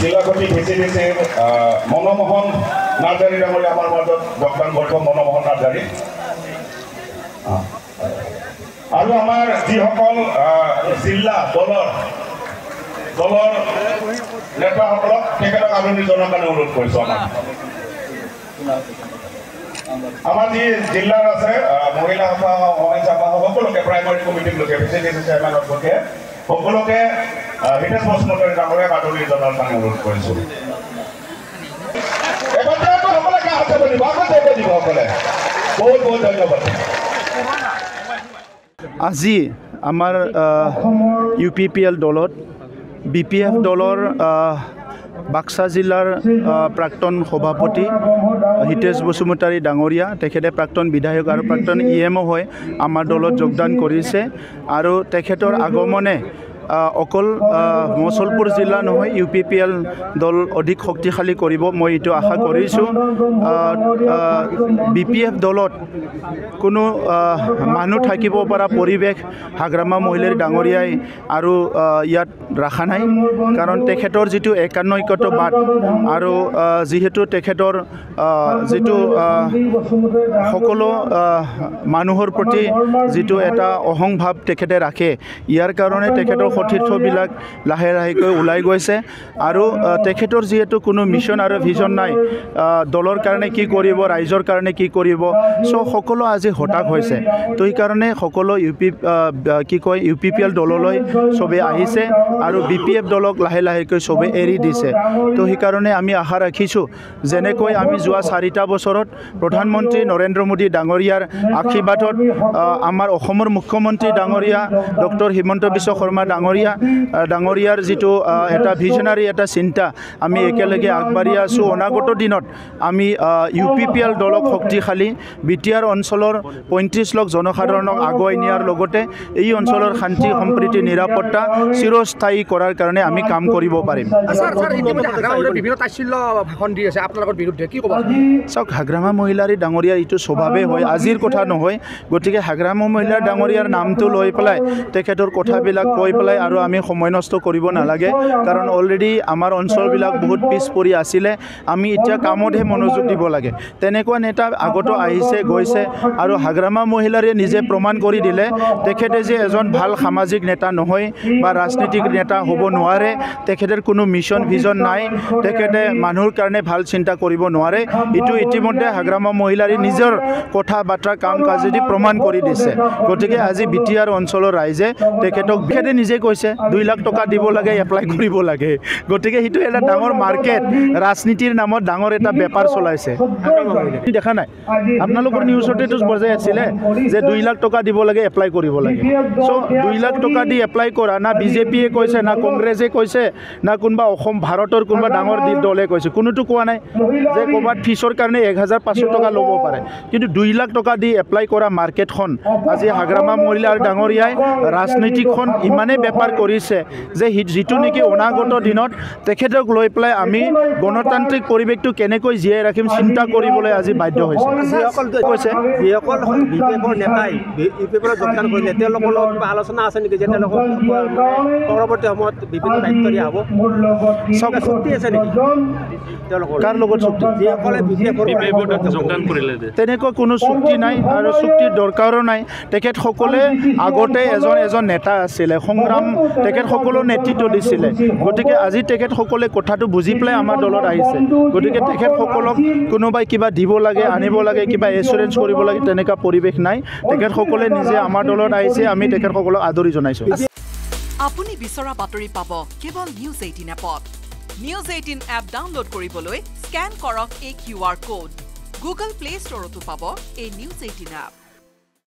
জিলাপতি ভিচিডিচিৰ মনমোহন নাৰ্জাৰী ডাঙৰীয়া আমাৰ মাজত যোগদান কৰিব মনমোহন নাৰ্জাৰী আৰু আমাৰ যিসকল জিলা দলৰ নেতাসকলক তেখেতক আদৰণি জনোৱাৰ কাৰণে অনুৰোধ কৰিছোঁ আমাৰ যি জিলাৰ আছে মহিলা সভা সমাজ সভা সকলোকে প্ৰাইমাৰী কমিটিৰ লোকে ভিচিডিচি চেয়াৰমেনৰ লোকে সকলোকে হিতেশ বসুমতাৰী ডাঙৰীয়াক আদৰণি জনোৱাৰ কাৰণে অনুৰোধ কৰিছোঁ বহুত বহুত ধন্যবাদ আজি আমাৰ UPPL দলত BPF দলৰ বাক্সা জিলাৰ প্ৰাক্তন সভাপতি হিতেশ বসুমতাৰী ডাঙৰীয়া তেখেতে প্ৰাক্তন বিধায়ক আৰু প্ৰাক্তন EMO হৈ আমাৰ দলত যোগদান কৰিছে আৰু তেখেতৰ আগমনে অকল মছলপুৰ জিলা নহয় UPPL দল অধিক শক্তিশালী কৰিব মই এইটো আশা কৰিছোঁ BPF দলত কোনো মানুহ থাকিব পৰা পৰিৱেশ হাগ্ৰামা মহিলাৰ ডাঙৰীয়াই আৰু ইয়াত ৰাখা নাই কাৰণ তেখেতৰ যিটো একান্নৈকতাবাদ আৰু যিহেতু তেখেতৰ যিটো সকলো মানুহৰ প্ৰতি যিটো এটা অহংভাৱ তেখেতে ৰাখে ইয়াৰ কাৰণে তেখেতৰ সতীৰ্থবিলাক লাহে লাহেকৈ ওলাই গৈছে আৰু তেখেতৰ যিহেতু কোনো মিছন আৰু ভিজন নাই দলৰ কাৰণে কি কৰিব ৰাইজৰ কাৰণে কি কৰিব সো সকলো আজি হতাশ হৈছে তো সেইকাৰণে সকলো UPPL দললৈ সবে আহিছে আৰু BPF দলক লাহে লাহেকৈ সবে এৰি দিছে তো সেইকাৰণে আমি আশা ৰাখিছোঁ যেনেকৈ আমি যোৱা 4টা বছৰত প্ৰধানমন্ত্ৰী নৰেন্দ্ৰ মোদী ডাঙৰীয়াৰ আশীৰ্বাদত আমাৰ অসমৰ মুখ্যমন্ত্ৰী ডাঙৰীয়া ডক্টৰ হিমন্ত বিশ্ব শৰ্মা ডাঙৰীয়াৰ যিটো এটা ভিজনাৰী এটা চিন্তা আমি একেলগে আগবাঢ়ি আছোঁ অনাগত দিনত আমি UPPL দলক শক্তিশালী BTR অঞ্চলৰ 35 লাখ জনসাধাৰণক আগুৱাই নিয়াৰ লগতে এই অঞ্চলৰ শান্তি সম্প্ৰীতি নিৰাপত্তা চিৰস্থায়ী কৰাৰ কাৰণে আমি কাম কৰিব পাৰিম চাওক হাগ্ৰামা মহিলাৰী ডাঙৰীয়াৰ এইটো স্বভাৱে হয় আজিৰ কথা নহয় গতিকে হাগ্ৰামা মহিলাৰ ডাঙৰীয়াৰ নামটো লৈ পেলাই তেখেতৰ কথাবিলাক কৈ পেলাই আৰু আমি সময় নষ্ট কৰিব নালাগে কাৰণ অলৰেডি আমাৰ অঞ্চলবিলাক বহুত পিছ পৰি আছিলে আমি এতিয়া কামতহে মনোযোগ দিব লাগে তেনেকুৱা নেতা আগতো আহিছে গৈছে আৰু হাগ্ৰামা মহিলাৰে নিজে প্ৰমাণ কৰি দিলে তেখেতে যে এজন ভাল সামাজিক নেতা নহয় বা ৰাজনীতিক নেতা হ'ব নোৱাৰে তেখেতৰ কোনো মিছন ভিজন নাই তেখেতে মানুহৰ কাৰণে ভাল চিন্তা কৰিব নোৱাৰে এইটো ইতিমধ্যে হাগ্ৰামা মহিলাৰে নিজৰ কথা বাৰ্তা কাম কাজেদি প্ৰমাণ কৰি দিছে গতিকে আজি BTR অঞ্চলৰ ৰাইজে তেখেতক নিজে কৈছে 2 লাখ টকা দিব লাগে এপ্লাই কৰিব লাগে গতিকে সেইটো এটা ডাঙৰ মাৰ্কেট ৰাজনীতিৰ নামত ডাঙৰ এটা বেপাৰ চলাইছে দেখা নাই আপোনালোকৰ নিউজতেতো বজাই আছিলে যে 2 লাখ টকা দিব লাগে এপ্লাই কৰিব লাগে সো 2 লাখ টকা দি এপ্লাই কৰা না বিজেপিয়ে কৈছে না কংগ্ৰেছে কৈছে না কোনবা অসম ভাৰতৰ কোনবা ডাঙৰ দলে কৈছে কোনোটো কোৱা নাই যে ক'বাত ফিছৰ কাৰণে 1500 টকা ল'ব পাৰে কিন্তু 2 লাখ টকা দি এপ্লাই কৰা মাৰ্কেটখন আজি হাগ্ৰামা মহিলাৰ ডাঙৰীয়াই ৰাজনীতিখন ইমানে বেপাৰ কৰিছে যে যিটো নেকি অনাগত দিনত তেখেতক লৈ পেলাই আমি গণতান্ত্ৰিক পৰিৱেশটো কেনেকৈ জীয়াই ৰাখিম চিন্তা কৰিবলৈ আজি বাধ্য হৈছে কৈছে যিসকল BPFৰ নেতাই UPPL যোগদান কৰিলে তেওঁলোকৰ লগত কিবা আলোচনা আছে নেকি যে তেওঁলোকক পৰৱৰ্তী সময়ত বিভিন্ন দায়িত্ব দিয়া হ'ব চুক্তি আছে নেকি কাৰ লগত চুক্তি যিসকলে BPFৰ যোগদান কৰিলে তেনেকুৱা কোনো চুক্তি নাই আৰু চুক্তিৰ দৰকাৰো নাই তেখেতসকলে আগতে এজন নেতা আছিলে সংগ্ৰাম তেখেতসকলৰ নেতৃত্ব দিছিলে গতিকে আজি তেখেতসকলে কথাটো বুজি পেলাই আমাৰ দলত আহিছে গতিকে তেখেতসকলক কোনোবাই কিবা দিব লাগে আনিব লাগে কিবা এছুৰেঞ্চ কৰিব লাগে তেনেকুৱা পৰিৱেশ নাই তেখেতসকলে নিজে আমাৰ দলত আহিছে আমি তেখেতসকলক আদৰি জনাইছোঁ আপুনি বিচৰা বাতৰি পাব কেৱল নিউজ 18 এপত নিউজ 18 এপ ডাউনলোড কৰিবলৈ স্ক্যান কৰক এই QR কোড গুগল প্লে ষ্টৰতো পাব এই নিউজ 18 এপ